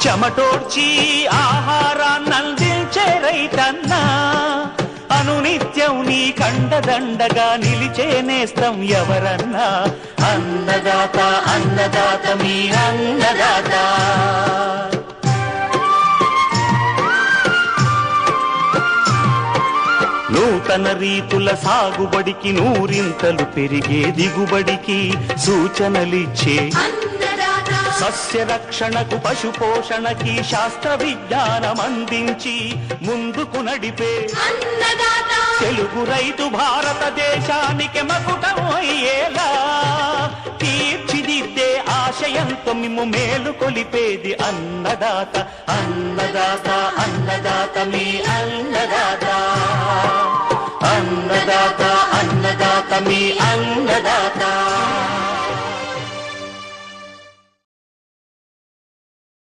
చెమటోడ్చి ఆహారాన్నందించే రైతన్నా, అనునిత్యం నీ కండదండగా నిలిచే నేస్తం ఎవరన్నా. అన్నదాత అన్నదాత మీ అన్నదాత. నూతన రీతుల సాగుబడికి, నూరింతలు పెరిగే దిగుబడికి సూచనలిచ్చే సస్య రక్షణకు, పశు పోషణకి శాస్త్ర విజ్ఞానం అందించి ముందుకు నడిపే తెలుగు రైతు భారతదేశానికి మకుటం అయ్యేలా తీర్చిదిద్దే ఆశయంతో మిమ్ము మేలు కొలిపేది అన్నదాత. అన్నదాత అన్నదాత మీ అన్నదాత. అన్నదాత అన్నదాత మీ అన్నదాత.